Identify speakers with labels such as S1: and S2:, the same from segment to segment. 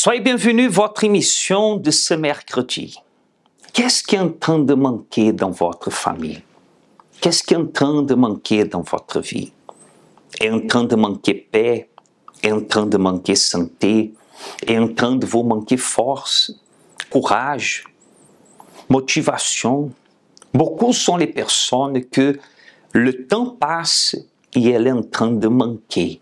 S1: Soyez bienvenus à votre émission de ce mercredi. Qu'est-ce qui est en train de manquer dans votre famille? Qu'est-ce qui est en train de manquer dans votre vie? Est en train de manquer paix? Est en train de manquer santé? Est en train de vous manquer force, courage, motivation? Beaucoup sont les personnes que le temps passe et elles sont en train de manquer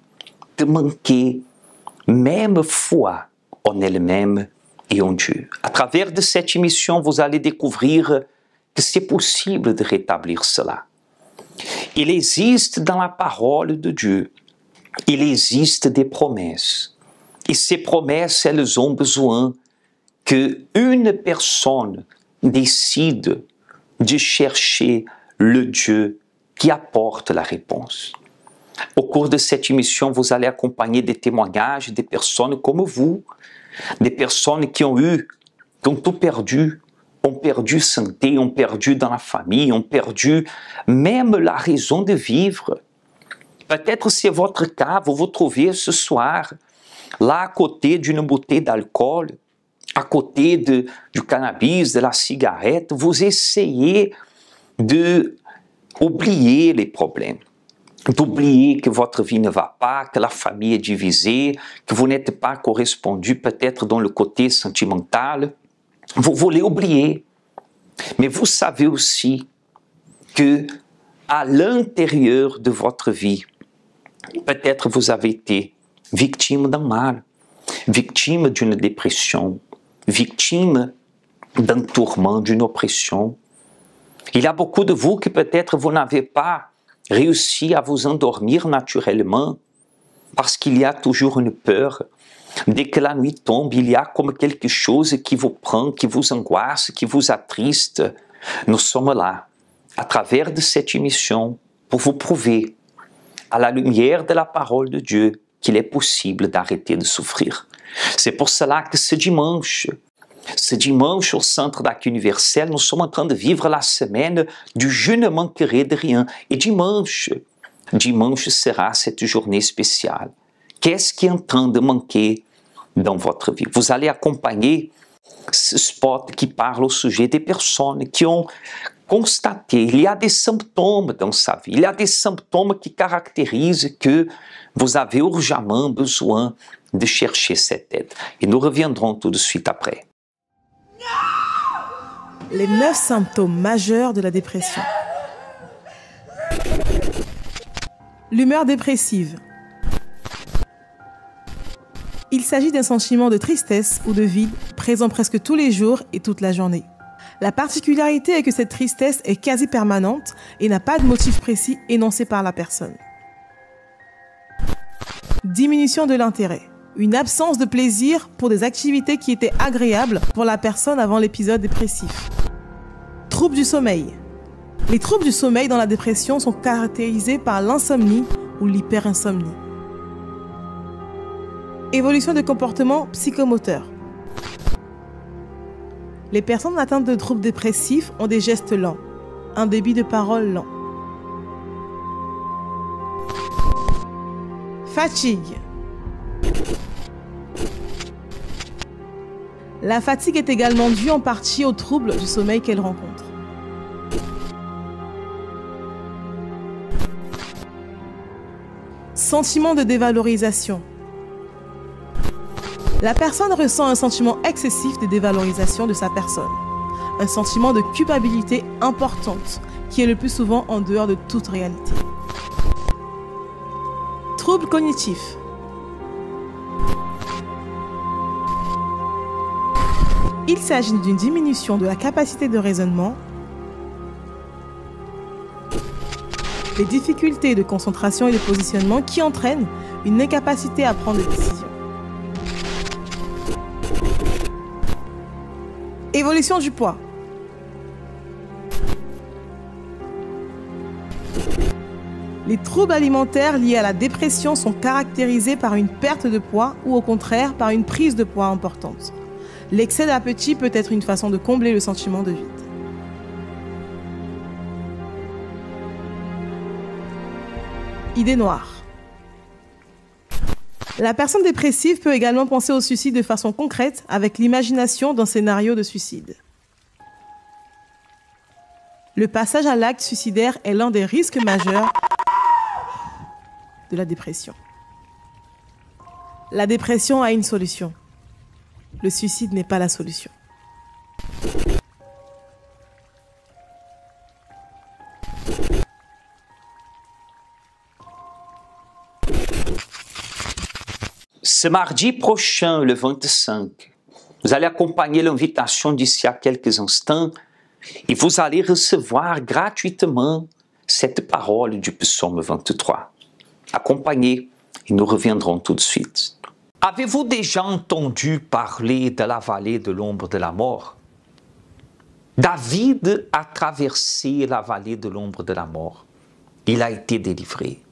S1: même foi en elle-même et en Dieu. À travers de cette émission, vous allez découvrir que c'est possible de rétablir cela. Il existe dans la parole de Dieu, il existe des promesses. Et ces promesses, elles ont besoin qu'une personne décide de chercher le Dieu qui apporte la réponse. Au cours de cette émission, vous allez acompanher des témoignages de personnes comme vous, des personnes qui ont tout perdu, ont perdu santé, ont perdu dans la famille, ont perdu même la raison de vivre. Peut-être c'est votre cas, vous vous trouvez ce soir là à côté d'une bouteille d'alcool, à côté du cannabis, de la cigarette, vous essayez d'oublier les problèmes. D'oublier que votre vie ne va pas, que la famille est divisée, que vous n'êtes pas correspondu peut-être dans le côté sentimental. Vous voulez oublier. Mais vous savez aussi que à l'intérieur de votre vie, peut-être vous avez été victime d'un mal, victime d'une dépression, victime d'un tourment, d'une oppression. Il y a beaucoup de vous que peut-être vous n'avez pas réussi à vous endormir naturellement parce qu'il y a toujours une peur. Dès que la nuit tombe, il y a comme quelque chose qui vous prend, qui vous angoisse, qui vous attriste. Nous sommes là, à travers de cette émission, pour vous prouver, à la lumière de la parole de Dieu, qu'il est possible d'arrêter de souffrir. C'est pour cela que ce dimanche au Centre d'Accueil Universel, nous sommes en train de vivre la semaine du Je ne manquerai de rien. Et dimanche sera cette journée spéciale. Qu'est-ce qui est en train de manquer dans votre vie? Vous allez accompagner ce spot qui parle au sujet des personnes qui ont constaté, il y a des symptômes dans sa vie, il y a des symptômes qui caractérisent que vous avez urgemment besoin de chercher cette aide. Et nous reviendrons tout de suite après.
S2: Les 9 symptômes majeurs de la dépression. L'humeur dépressive. Il s'agit d'un sentiment de tristesse ou de vide présent presque tous les jours et toute la journée. La particularité est que cette tristesse est quasi permanente et n'a pas de motif précis énoncé par la personne. Diminution de l'intérêt. Une absence de plaisir pour des activités qui étaient agréables pour la personne avant l'épisode dépressif. Troubles du sommeil. Les troubles du sommeil dans la dépression sont caractérisés par l'insomnie ou l'hyperinsomnie. Évolution de comportement psychomoteur. Les personnes atteintes de troubles dépressifs ont des gestes lents, un débit de parole lent. Fatigue. La fatigue est également due en partie aux troubles du sommeil qu'elle rencontre. Sentiment de dévalorisation. La personne ressent un sentiment excessif de dévalorisation de sa personne, un sentiment de culpabilité importante qui est le plus souvent en dehors de toute réalité. Troubles cognitifs. Il s'agit d'une diminution de la capacité de raisonnement, des difficultés de concentration et de positionnement qui entraînent une incapacité à prendre des décisions. Évolution du poids. Les troubles alimentaires liés à la dépression sont caractérisés par une perte de poids ou au contraire par une prise de poids importante. L'excès d'appétit peut être une façon de combler le sentiment de vide. Idée noire. La personne dépressive peut également penser au suicide de façon concrète avec l'imagination d'un scénario de suicide. Le passage à l'acte suicidaire est l'un des risques majeurs de la dépression. La dépression a une solution. Le suicide n'est pas la solution.
S1: Ce mardi prochain, le 25, vous allez accompagner l'invitation d'ici à quelques instants et vous allez recevoir gratuitement cette parole du psaume 23. Accompagnez et nous reviendrons tout de suite. Avez-vous déjà entendu parler de la vallée de l'ombre de la mort? David a traversé la vallée de l'ombre de la mort. Il a été délivré.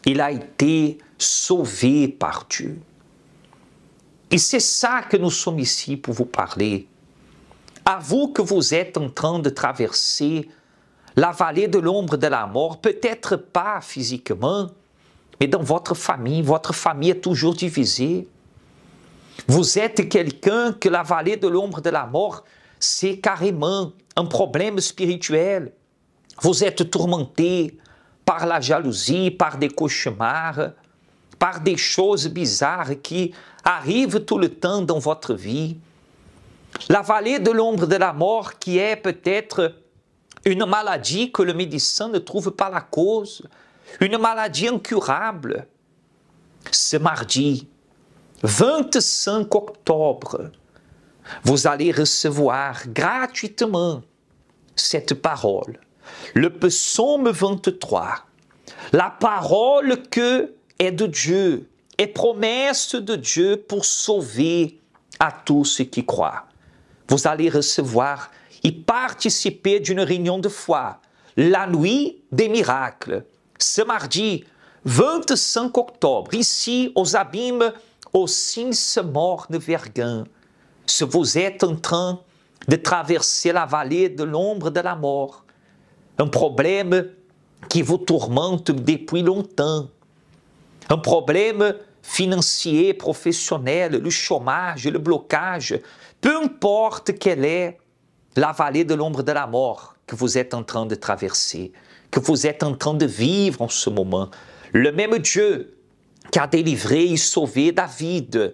S1: Il a été sauvé par Dieu. Et c'est ça que nous sommes ici pour vous parler. À vous que vous êtes en train de traverser la vallée de l'ombre de la mort, peut-être pas physiquement, mais dans votre famille est toujours divisée. Vous êtes quelqu'un que la vallée de l'ombre de la mort, c'est carrément un problème spirituel. Vous êtes tourmenté par la jalousie, par des cauchemars, par des choses bizarres qui arrivent tout le temps dans votre vie. La vallée de l'ombre de la mort qui est peut-être une maladie que le médecin ne trouve pas la cause, une maladie incurable. Ce mardi, 25 octobre, vous allez recevoir gratuitement cette parole, le psaume 23, la parole que est de Dieu, est promesse de Dieu pour sauver à tous ceux qui croient. Vous allez recevoir et participer d'une réunion de foi, la nuit des miracles, ce mardi 25 octobre, ici aux Abîmes, au Cims-Morne-Verguen. Si vous êtes en train de traverser la vallée de l'ombre de la mort, un problème qui vous tourmente depuis longtemps, un problème financier, professionnel, le chômage, le blocage, peu importe quelle est la vallée de l'ombre de la mort que vous êtes en train de traverser, que vous êtes en train de vivre en ce moment. Le même Dieu qui a délivré et sauvé David,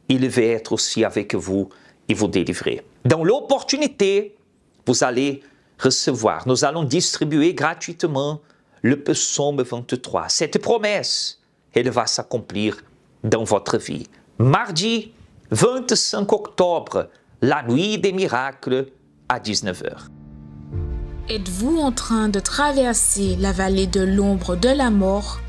S1: il veut être aussi avec vous et vous délivrer. Dans l'opportunité, vous allez recevoir, nous allons distribuer gratuitement le psaume 23. Cette promesse, elle va s'accomplir dans votre vie. Mardi 25 octobre, la nuit des miracles à 19h.
S3: Êtes-vous en train de traverser la vallée de l'ombre de la mort?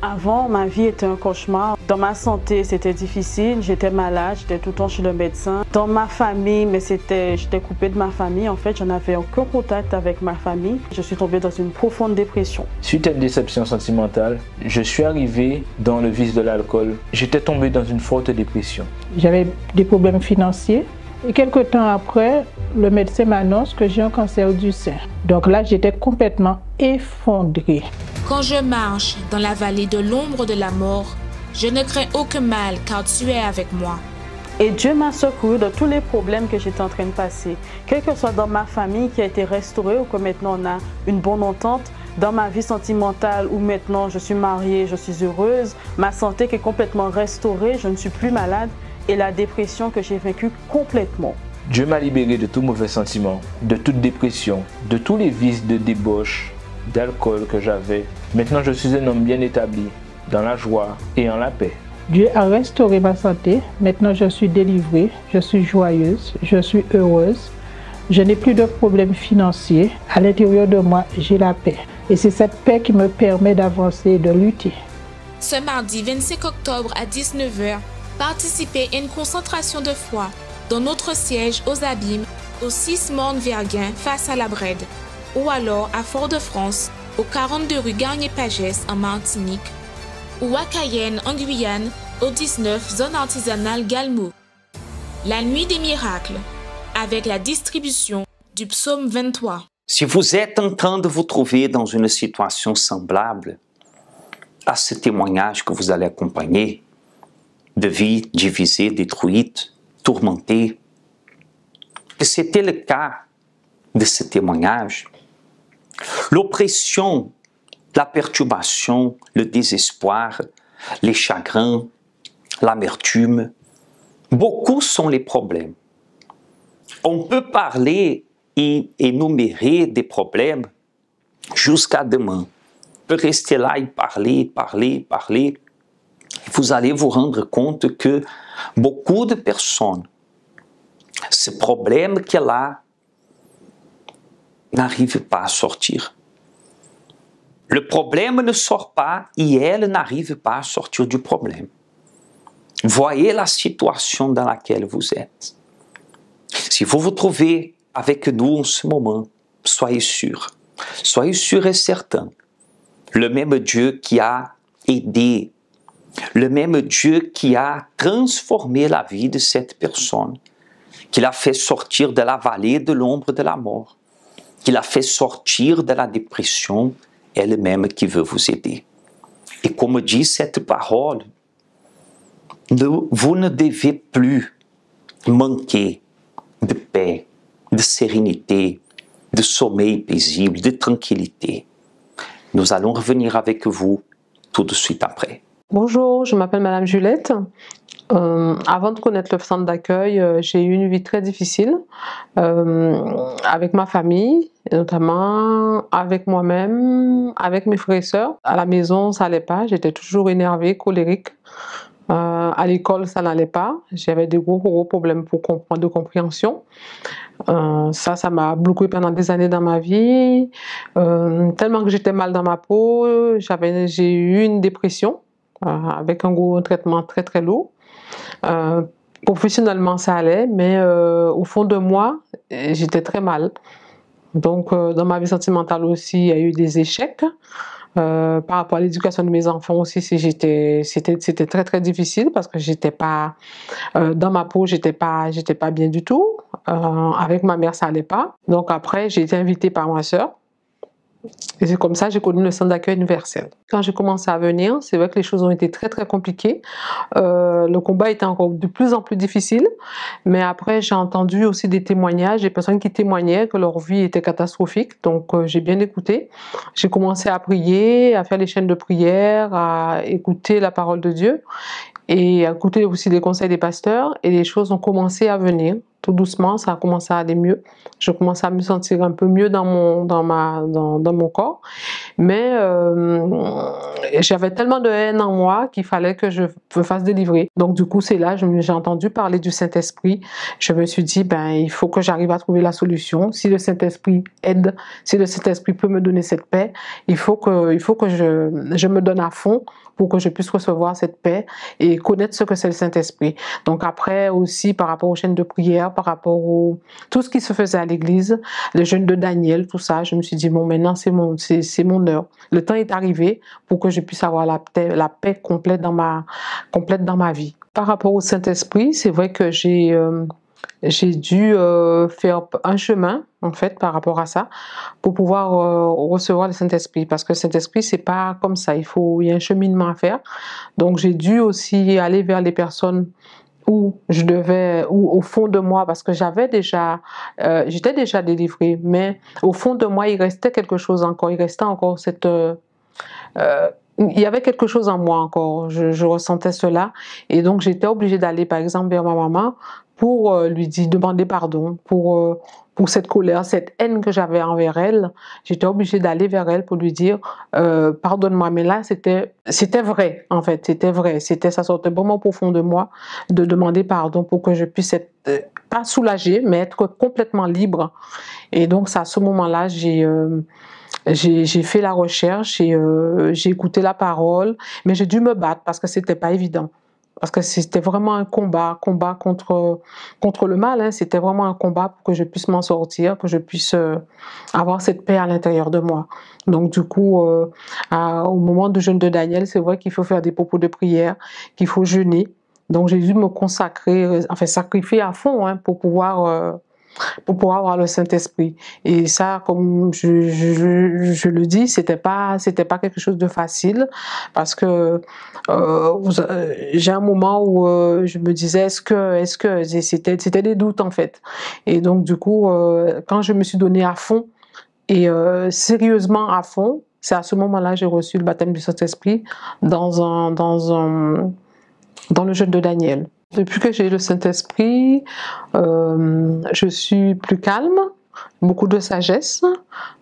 S4: Avant, ma vie était un cauchemar. Dans ma santé, c'était difficile. J'étais malade, j'étais tout le temps chez le médecin. Dans ma famille, j'étais coupée de ma famille. En fait, je n'avais aucun contact avec ma famille. Je suis tombée dans une profonde dépression.
S5: Suite à une déception sentimentale, je suis arrivé dans le vice de l'alcool. J'étais tombé dans une forte dépression.
S6: J'avais des problèmes financiers. Et quelques temps après, le médecin m'annonce que j'ai un cancer du sein. Donc là, j'étais complètement effondrée.
S3: Quand je marche dans la vallée de l'ombre de la mort, je ne crains aucun mal car tu es avec moi.
S4: Et Dieu m'a secouru de tous les problèmes que j'étais en train de passer. Quel que soit dans ma famille qui a été restaurée ou que maintenant on a une bonne entente, dans ma vie sentimentale où maintenant je suis mariée, je suis heureuse, ma santé qui est complètement restaurée, je ne suis plus malade et la dépression que j'ai vaincue complètement.
S5: Dieu m'a libéré de tout mauvais sentiment, de toute dépression, de tous les vices de débauche, d'alcool que j'avais. Maintenant, je suis un homme bien établi, dans la joie et en la paix.
S6: Dieu a restauré ma santé. Maintenant, je suis délivrée, je suis joyeuse, je suis heureuse. Je n'ai plus de problèmes financiers. À l'intérieur de moi, j'ai la paix. Et c'est cette paix qui me permet d'avancer et de lutter.
S3: Ce mardi 25 octobre à 19h, participez à une concentration de foi dans notre siège aux Abîmes, au Cims-Morne-Verguen face à la Brède, ou alors à Fort-de-France, au 42 rue Garnier-Pagès en Martinique, ou à Cayenne en Guyane, au 19 zone artisanale Galmo. La nuit des miracles, avec la distribution du psaume 23.
S1: Si vous êtes en train de vous trouver dans une situation semblable à ce témoignage que vous allez accompagner, de vie divisée, détruite, tourmentée. Et c'était le cas de ce témoignage. L'oppression, la perturbation, le désespoir, les chagrins, l'amertume, beaucoup sont les problèmes. On peut parler et énumérer des problèmes jusqu'à demain. On peut rester là et parler. Vous allez vous rendre compte que beaucoup de personnes, ce problème qu'elle a, n'arrivent pas à sortir. Le problème ne sort pas et elle n'arrive pas à sortir du problème. Voyez la situation dans laquelle vous êtes. Si vous vous trouvez avec nous en ce moment, soyez sûr et certain, le même Dieu qui a aidé, le même Dieu qui a transformé la vie de cette personne, qui l'a fait sortir de la vallée de l'ombre de la mort, qui l'a fait sortir de la dépression, elle-même qui veut vous aider. Et comme dit cette parole, vous ne devez plus manquer de paix, de sérénité, de sommeil paisible, de tranquillité. Nous allons revenir avec vous tout de suite après.
S7: Bonjour, je m'appelle Madame Juliette. Avant de connaître le centre d'accueil, j'ai eu une vie très difficile avec ma famille, notamment avec moi-même, avec mes frères et sœurs. À la maison, ça n'allait pas, j'étais toujours énervée, colérique. À l'école, ça n'allait pas. J'avais des gros problèmes de compréhension. Ça m'a bloqué pendant des années dans ma vie. Tellement que j'étais mal dans ma peau, j'ai eu une dépression avec un traitement très lourd. Professionnellement, ça allait, mais au fond de moi, j'étais très mal. Donc, dans ma vie sentimentale aussi, il y a eu des échecs. Par rapport à l'éducation de mes enfants aussi, c'était très difficile parce que j'étais pas dans ma peau, j'étais pas bien du tout. Avec ma mère, ça allait pas. Donc après, j'ai été invitée par ma sœur. Et c'est comme ça que j'ai connu le centre d'accueil universel. Quand j'ai commencé à venir, c'est vrai que les choses ont été très compliquées. Le combat était encore de plus en plus difficile. Mais après, j'ai entendu aussi des témoignages, des personnes qui témoignaient que leur vie était catastrophique. Donc, j'ai bien écouté. J'ai commencé à prier, à faire les chaînes de prière, à écouter la parole de Dieu et à écouter aussi les conseils des pasteurs. Et les choses ont commencé à venir. Tout doucement, ça a commencé à aller mieux. Je commençais à me sentir un peu mieux dans mon corps. Mais j'avais tellement de haine en moi qu'il fallait que je me fasse délivrer. Donc du coup, c'est là j'ai entendu parler du Saint-Esprit. Je me suis dit, il faut que j'arrive à trouver la solution. Si le Saint-Esprit aide, si le Saint-Esprit peut me donner cette paix, il faut que je me donne à fond pour que je puisse recevoir cette paix et connaître ce que c'est le Saint-Esprit. Donc après aussi, par rapport aux chaînes de prière, par rapport à tout ce qui se faisait à l'église, le jeûne de Daniel, tout ça, je me suis dit, bon, maintenant c'est mon heure. Le temps est arrivé pour que je puisse avoir la paix complète dans ma vie. Par rapport au Saint-Esprit, c'est vrai que j'ai dû faire un chemin, en fait, par rapport à ça, pour pouvoir recevoir le Saint-Esprit. Parce que le Saint-Esprit, c'est pas comme ça. Il y a un cheminement à faire. Donc, j'ai dû aussi aller vers les personnes où au fond de moi, parce que j'étais déjà délivrée, mais au fond de moi, il restait quelque chose encore. Il restait encore il y avait quelque chose en moi encore. Je ressentais cela. Et donc, j'étais obligée d'aller, par exemple, vers ma maman pour lui demander pardon pour cette colère, cette haine que j'avais envers elle. J'étais obligée d'aller vers elle pour lui dire pardonne-moi. Mais là, c'était vrai, en fait, c'était vrai. Ça sortait vraiment profond de moi de demander pardon pour que je puisse être, pas soulagée, mais être complètement libre. Et donc, c'est à ce moment-là, j'ai fait la recherche et j'ai écouté la parole, mais j'ai dû me battre parce que c'était pas évident. Parce que c'était vraiment un combat contre le mal. Hein. C'était vraiment un combat pour que je puisse m'en sortir, que je puisse avoir cette paix à l'intérieur de moi. Donc du coup, au moment du jeûne de Daniel, c'est vrai qu'il faut faire des propos de prière, qu'il faut jeûner. Donc j'ai dû me sacrifier à fond pour pouvoir pour pouvoir avoir le Saint-Esprit. Et ça, comme je le dis, c'était pas quelque chose de facile, parce que j'ai un moment où je me disais est-ce que c'était des doutes en fait. Et donc du coup, quand je me suis donnée à fond et sérieusement à fond, c'est à ce moment-là que j'ai reçu le baptême du Saint-Esprit dans le jeûne de Daniel. Depuis que j'ai le Saint-Esprit, je suis plus calme, beaucoup de sagesse,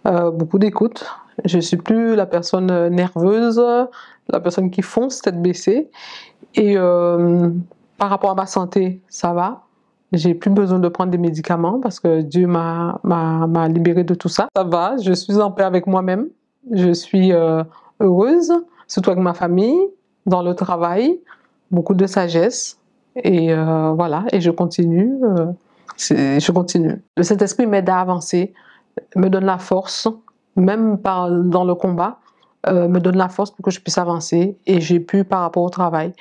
S7: beaucoup d'écoute. Je suis plus la personne nerveuse, la personne qui fonce tête baissée. Et par rapport à ma santé, ça va. J'ai plus besoin de prendre des médicaments parce que Dieu m'a libérée de tout ça. Ça va, je suis en paix avec moi-même. Je suis heureuse, surtout avec ma famille, dans le travail, beaucoup de sagesse. Et voilà, et je continue. Le Saint-Esprit m'aide à avancer, me donne la force, même dans le combat, me donne la force pour que je puisse avancer. Et j'ai pu, par rapport au travail,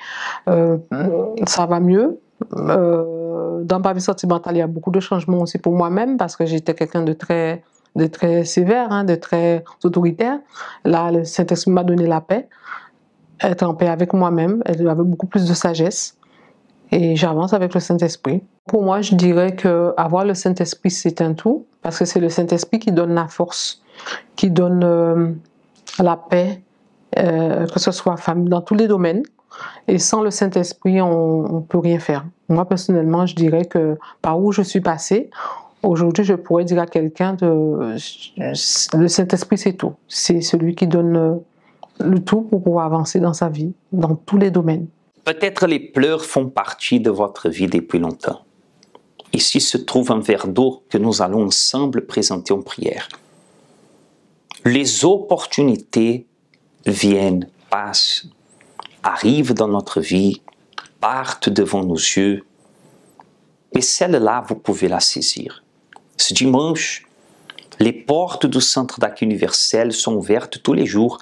S7: ça va mieux. Dans ma vie sentimentale, il y a beaucoup de changements aussi pour moi-même parce que j'étais quelqu'un de très sévère, de très autoritaire. Là, le Saint-Esprit m'a donné la paix, être en paix avec moi-même, avec beaucoup plus de sagesse. Et j'avance avec le Saint-Esprit. Pour moi, je dirais qu'avoir le Saint-Esprit, c'est un tout, parce que c'est le Saint-Esprit qui donne la force, qui donne la paix, que ce soit dans tous les domaines. Et sans le Saint-Esprit, on ne peut rien faire. Moi, personnellement, je dirais que par où je suis passée, aujourd'hui, je pourrais dire à quelqu'un le Saint-Esprit, c'est tout. C'est celui qui donne le tout pour pouvoir avancer dans sa vie, dans tous les domaines.
S1: Peut-être les pleurs font partie de votre vie depuis longtemps. Ici se trouve un verre d'eau que nous allons ensemble présenter en prière. Les opportunités viennent, passent, arrivent dans notre vie, partent devant nos yeux. Et celle-là, vous pouvez la saisir. Ce dimanche, les portes du Centre d'accueil universel sont ouvertes tous les jours,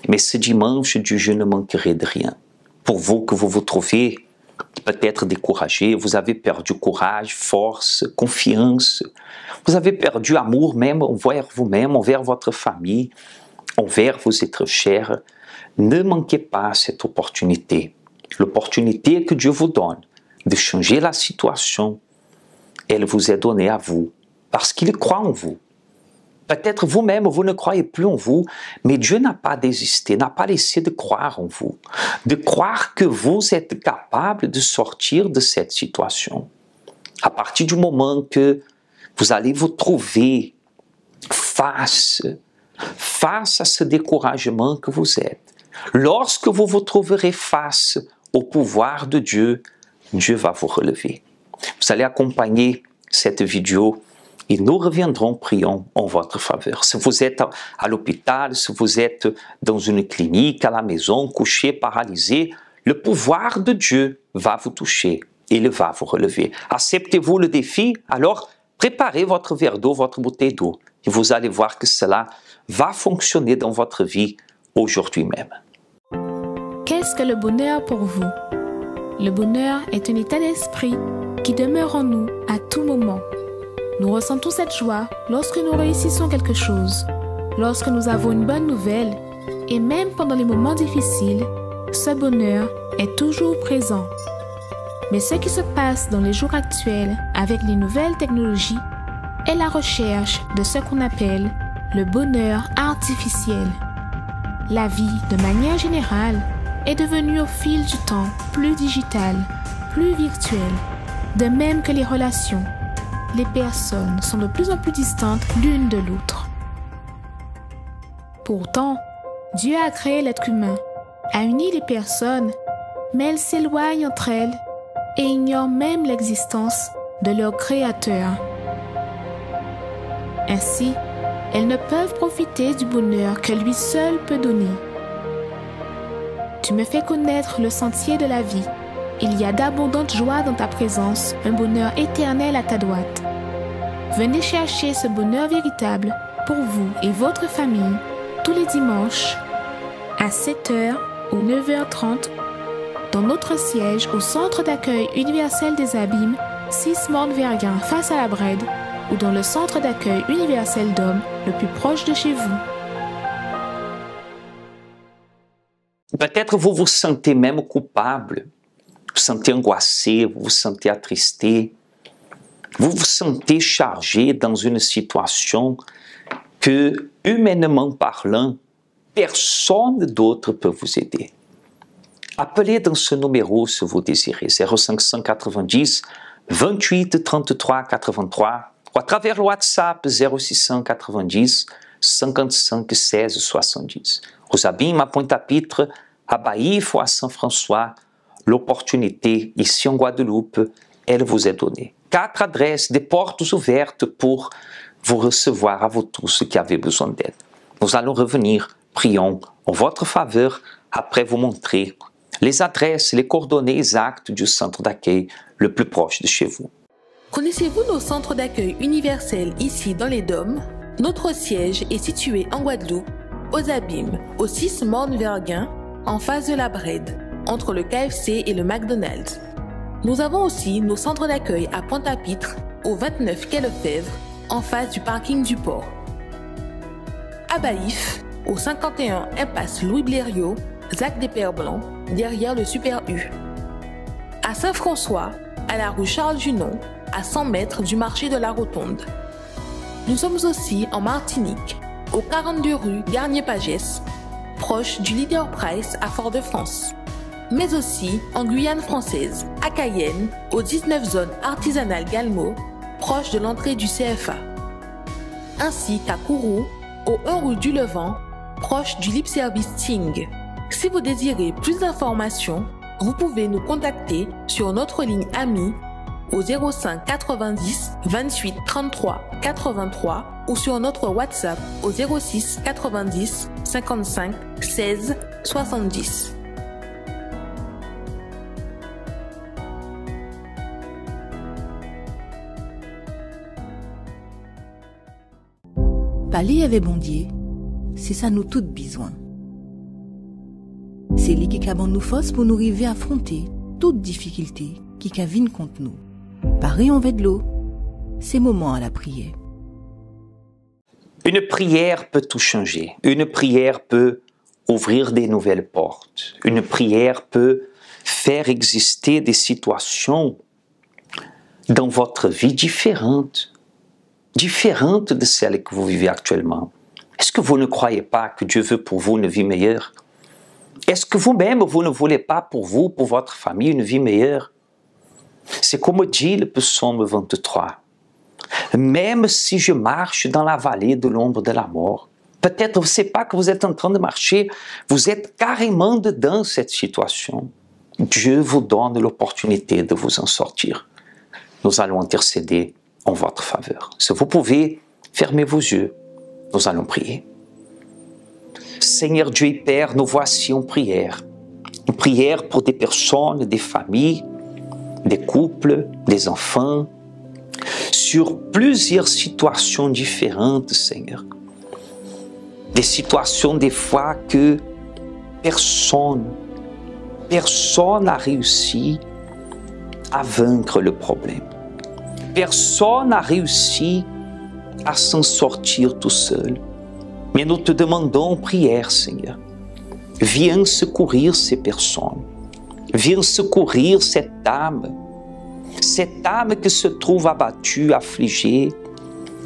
S1: mais ce dimanche, Dieu, je ne manquerai de rien. Pour vous que vous vous trouvez peut-être découragé, vous avez perdu courage, force, confiance, vous avez perdu amour même envers vous-même, envers votre famille, envers vos êtres chers. Ne manquez pas cette opportunité. L'opportunité que Dieu vous donne de changer la situation, elle vous est donnée à vous, parce qu'il croit en vous. Peut-être vous-même, vous ne croyez plus en vous, mais Dieu n'a pas désisté, n'a pas laissé de croire en vous, de croire que vous êtes capable de sortir de cette situation. À partir du moment que vous allez vous trouver face à ce découragement que vous êtes, lorsque vous vous trouverez face au pouvoir de Dieu, Dieu va vous relever. Vous allez accompagner cette vidéo et nous reviendrons, prions en votre faveur. Si vous êtes à l'hôpital, si vous êtes dans une clinique, à la maison, couché, paralysé, le pouvoir de Dieu va vous toucher et il va vous relever. Acceptez-vous le défi? Alors, préparez votre verre d'eau, votre bouteille d'eau et vous allez voir que cela va fonctionner dans votre vie aujourd'hui même.
S3: Qu'est-ce que le bonheur pour vous? Le bonheur est un état d'esprit qui demeure en nous à tout moment. Nous ressentons cette joie lorsque nous réussissons quelque chose, lorsque nous avons une bonne nouvelle, et même pendant les moments difficiles, ce bonheur est toujours présent. Mais ce qui se passe dans les jours actuels avec les nouvelles technologies est la recherche de ce qu'on appelle le bonheur artificiel. La vie, de manière générale, est devenue au fil du temps plus digitale, plus virtuelle, de même que les relations. Les personnes sont de plus en plus distantes l'une de l'autre. Pourtant, Dieu a créé l'être humain, a uni les personnes, mais elles s'éloignent entre elles et ignorent même l'existence de leur Créateur. Ainsi, elles ne peuvent profiter du bonheur que lui seul peut donner. Tu me fais connaître le sentier de la vie. Il y a d'abondantes joies dans ta présence, un bonheur éternel à ta droite. Venez chercher ce bonheur véritable pour vous et votre famille tous les dimanches à 7h ou 9h30 dans notre siège au Centre d'accueil universel des Abîmes, 6 Morne-Verguin face à la Brède, ou dans le centre d'accueil universel d'hommes le plus proche de chez vous.
S1: Peut-être vous vous sentez même coupable, vous vous sentez angoissé, vous vous sentez attristé, vous vous sentez chargé dans une situation que, humainement parlant, personne d'autre peut vous aider. Appelez dans ce numéro si vous désirez, 0590 28 33 83 ou à travers le WhatsApp 0690 55 16 70. Aux Abîmes, à Pointe-à-Pitre, à Baïf ou à Saint-François, l'opportunité ici en Guadeloupe, elle vous est donnée. 4 adresses, des portes ouvertes pour vous recevoir à vous tous qui avez besoin d'aide. Nous allons revenir, prions en votre faveur après vous montrer les adresses, les coordonnées exactes du centre d'accueil le plus proche de chez vous.
S3: Connaissez-vous nos centres d'accueil universels ici dans les Dômes? Notre siège est situé en Guadeloupe, aux Abîmes, au 6 Morne-Verguin, en face de la Brède, entre le KFC et le McDonald's. Nous avons aussi nos centres d'accueil à Pointe-à-Pitre, au 29 quai Lefebvre, en face du parking du port. À Baïf, au 51 impasse Louis Blériot, Zac des Pères Blancs, derrière le Super U. À Saint-François, à la rue Charles Junon, à 100 mètres du marché de la Rotonde. Nous sommes aussi en Martinique, au 42 rue Garnier-Pagès, proche du Leader Price à Fort-de-France. Mais aussi en Guyane française, à Cayenne, au 19 zone artisanale Galmo, proche de l'entrée du CFA. Ainsi qu'à Kourou, au 1 rue du Levant, proche du Lip Service Ting. Si vous désirez plus d'informations, vous pouvez nous contacter sur notre ligne AMI au 05 90 28 33 83 ou sur notre WhatsApp au 06 90 55 16 70.
S8: Parler avec Bondier, c'est ça nous toutes besoin. C'est lui qui a nous force pour nous arriver à affronter toute difficulté qui viennent contre nous. Pareil en de l'eau, c'est moment à la prière.
S1: Une prière peut tout changer. Une prière peut ouvrir des nouvelles portes. Une prière peut faire exister des situations dans votre vie différentes de celles que vous vivez actuellement. Est-ce que vous ne croyez pas que Dieu veut pour vous une vie meilleure? Est-ce que vous-même, vous ne voulez pas pour vous, pour votre famille, une vie meilleure? C'est comme dit le psaume 23. Même si je marche dans la vallée de l'ombre de la mort, peut-être vous ne savez pas que vous êtes en train de marcher, vous êtes carrément dedans cette situation. Dieu vous donne l'opportunité de vous en sortir. Nous allons intercéder en votre faveur. Si vous pouvez, fermez vos yeux. Nous allons prier. Seigneur Dieu et Père, nous voici en prière. Une prière pour des personnes, des familles, des couples, des enfants, sur plusieurs situations différentes, Seigneur. Des situations des fois que personne n'a réussi à vaincre le problème. Personne n'a réussi à s'en sortir tout seul. Mais nous te demandons en prière, Seigneur, viens secourir ces personnes. Viens secourir cette âme qui se trouve abattue, affligée,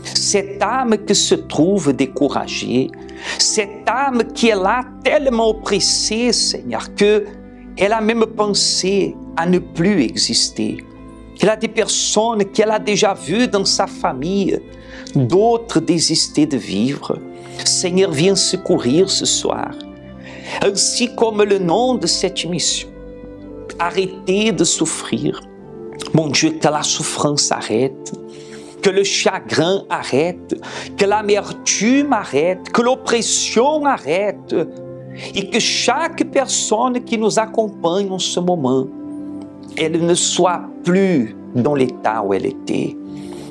S1: cette âme qui se trouve découragée, cette âme qui est là tellement oppressée, Seigneur, qu'elle a même pensé à ne plus exister. Elle a des personnes qu'elle a déjà vues dans sa famille, d'autres désister de vivre. Seigneur, viens secourir ce soir. Ainsi comme le nom de cette émission, arrêtez de souffrir. Mon Dieu, que la souffrance arrête, que le chagrin arrête, que l'amertume arrête, que l'oppression arrête, et que chaque personne qui nous accompagne en ce moment, elle ne soit plus dans l'état où elle était,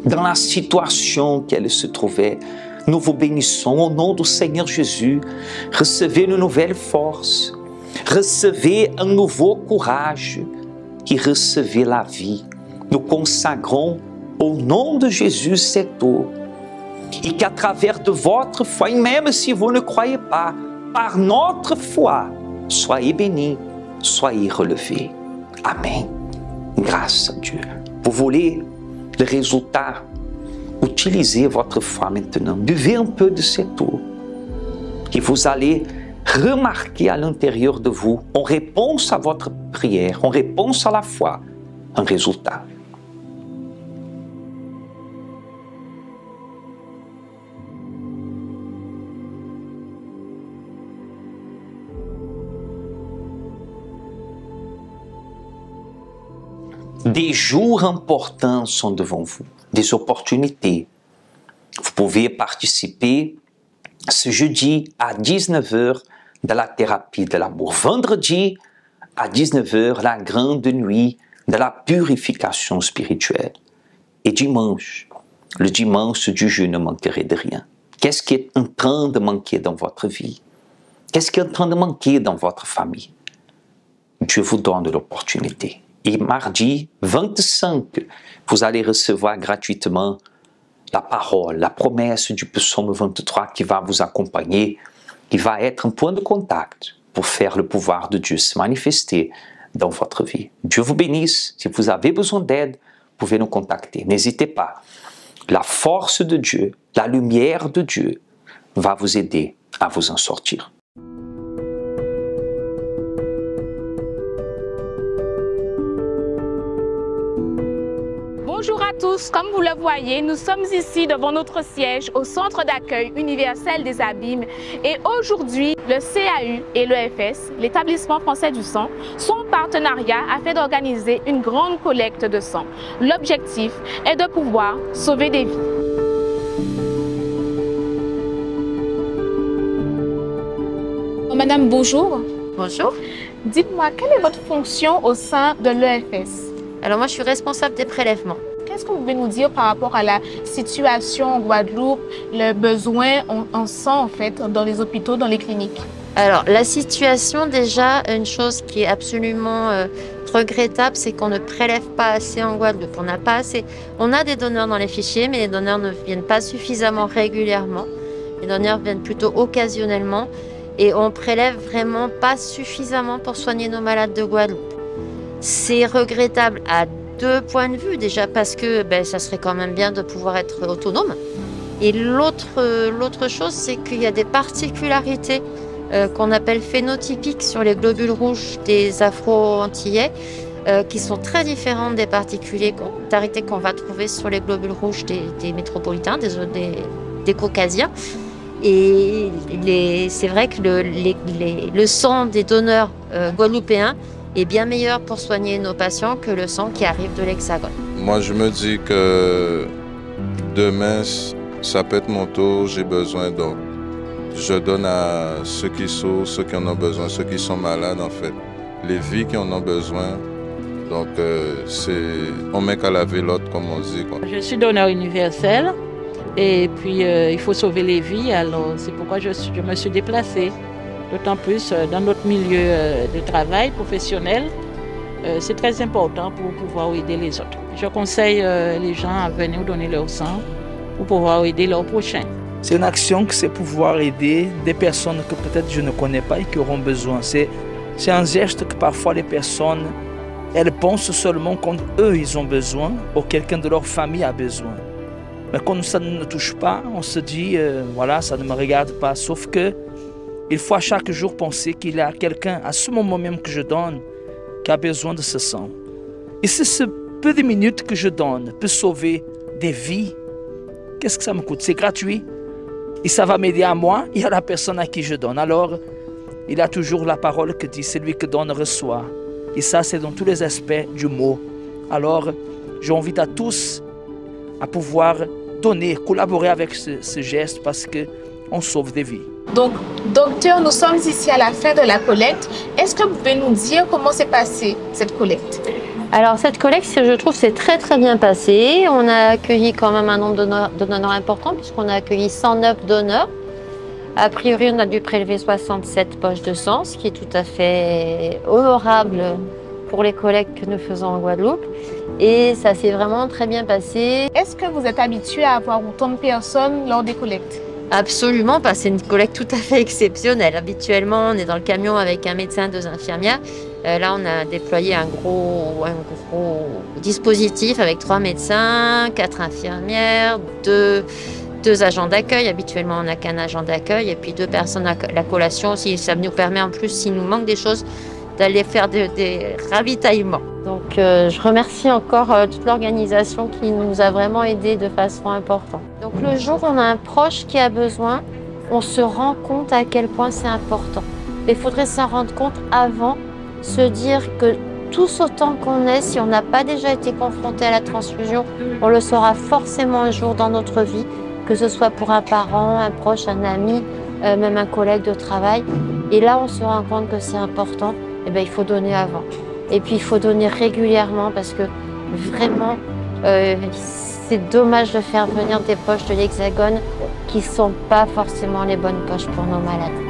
S1: dans la situation qu'elle se trouvait. Nous vous bénissons au nom du Seigneur Jésus. Recevez une nouvelle force, recevez un nouveau courage et recevez la vie. Nous consacrons Au nom de Jésus, c'est tout. Et qu'à travers de votre foi, et même si vous ne croyez pas, par notre foi, soyez bénis, soyez relevés. Amen. Grâce à Dieu. Vous voulez le résultat? Utilisez votre foi maintenant. Buvez un peu de cette eau. Et vous allez remarquer à l'intérieur de vous, en réponse à votre prière, en réponse à la foi, un résultat. Des jours importants sont devant vous, des opportunités. Vous pouvez participer ce jeudi à 19h de la thérapie de l'amour. Vendredi à 19h, la grande nuit de la purification spirituelle. Et dimanche, le dimanche du jeûne, ne manquerait de rien. Qu'est-ce qui est en train de manquer dans votre vie? Qu'est-ce qui est en train de manquer dans votre famille? Dieu vous donne l'opportunité. Et mardi 25, vous allez recevoir gratuitement la parole, la promesse du psaume 23 qui va vous accompagner, qui va être un point de contact pour faire le pouvoir de Dieu se manifester dans votre vie. Dieu vous bénisse. Si vous avez besoin d'aide, vous pouvez nous contacter. N'hésitez pas. La force de Dieu, la lumière de Dieu va vous aider à vous en sortir.
S3: Bonjour à tous, comme vous le voyez, nous sommes ici devant notre siège au Centre d'accueil universel des Abîmes et aujourd'hui, le CAU et l'EFS, l'établissement français du sang, sont en partenariat afin d'organiser une grande collecte de sang. L'objectif est de pouvoir sauver des vies. Madame, bonjour.
S9: Bonjour.
S3: Dites-moi, quelle est votre fonction au sein de l'EFS?
S9: Alors moi, je suis responsable des prélèvements.
S3: Qu'est-ce que vous pouvez nous dire par rapport à la situation en Guadeloupe, le besoin en sang en fait dans les hôpitaux, dans les cliniques?
S9: Alors la situation déjà, une chose qui est absolument regrettable, c'est qu'on ne prélève pas assez en Guadeloupe. On n'a pas assez. On a des donneurs dans les fichiers, mais les donneurs ne viennent pas suffisamment régulièrement. Les donneurs viennent plutôt occasionnellement et on prélève vraiment pas suffisamment pour soigner nos malades de Guadeloupe. C'est regrettable à deux points de vue, déjà parce que ça serait quand même bien de pouvoir être autonome. Et l'autre chose, c'est qu'il y a des particularités qu'on appelle phénotypiques sur les globules rouges des Afro-Antillais qui sont très différentes des particularités qu'on va trouver sur les globules rouges des métropolitains, des Caucasiens. Et c'est vrai que le sang des donneurs guadeloupéens est bien meilleur pour soigner nos patients que le sang qui arrive de l'Hexagone.
S10: Moi, je me dis que demain, ça peut être mon tour, j'ai besoin donc. Je donne à ceux qui souffrent, ceux qui en ont besoin, ceux qui sont malades en fait. Les vies qui en ont besoin. Donc, on met qu'à laver l'autre comme on dit, quoi.
S6: Je suis donneur universel et puis il faut sauver les vies, alors c'est pourquoi je me suis déplacée. D'autant plus dans notre milieu de travail professionnel, c'est très important pour pouvoir aider les autres. Je conseille les gens à venir donner leur sang pour pouvoir aider leurs prochains.
S11: C'est une action que c'est pouvoir aider des personnes que peut-être je ne connais pas et qui auront besoin. C'est un geste que parfois les personnes, elles pensent seulement quand eux ils ont besoin ou quelqu'un de leur famille a besoin. Mais quand ça ne nous touche pas, on se dit voilà, ça ne me regarde pas, sauf que il faut à chaque jour penser qu'il y a quelqu'un, à ce moment même que je donne, qui a besoin de ce sang. Et si ce peu de minutes que je donne peut sauver des vies, qu'est-ce que ça me coûte? C'est gratuit. Et ça va m'aider à moi et à la personne à qui je donne. Alors, il y a toujours la parole qui dit « celui qui donne reçoit ». Et ça, c'est dans tous les aspects du mot. Alors, j'invite à tous à pouvoir donner, collaborer avec ce geste parce qu'on sauve des vies.
S3: Donc, docteur, nous sommes ici à la fin de la collecte. Est-ce que vous pouvez nous dire comment s'est passée cette collecte?
S9: Alors, cette collecte, je trouve, c'est très très bien passé. On a accueilli quand même un nombre de donneurs important puisqu'on a accueilli 109 donneurs. A priori, on a dû prélever 67 poches de sang, ce qui est tout à fait honorable pour les collectes que nous faisons en Guadeloupe. Et ça s'est vraiment très bien passé.
S3: Est-ce que vous êtes habitué à avoir autant de personnes lors des collectes?
S9: Absolument pas, c'est une collecte tout à fait exceptionnelle. Habituellement, on est dans le camion avec un médecin, 2 infirmières. Là, on a déployé un gros dispositif avec 3 médecins, 4 infirmières, 2 agents d'accueil. Habituellement, on n'a qu'un agent d'accueil et puis 2 personnes à la collation. Ça nous permet en plus, s'il nous manque des choses, d'aller faire des ravitaillements. Donc je remercie encore toute l'organisation qui nous a vraiment aidés de façon importante. Donc le jour où on a un proche qui a besoin, on se rend compte à quel point c'est important. Mais il faudrait s'en rendre compte avant, se dire que tous autant qu'on est, si on n'a pas déjà été confronté à la transfusion, on le sera forcément un jour dans notre vie, que ce soit pour un parent, un proche, un ami, même un collègue de travail. Et là, on se rend compte que c'est important. Eh bien, il faut donner avant. Et puis, il faut donner régulièrement parce que vraiment, c'est dommage de faire venir des poches de l'Hexagone qui ne sont pas forcément les bonnes poches pour nos malades.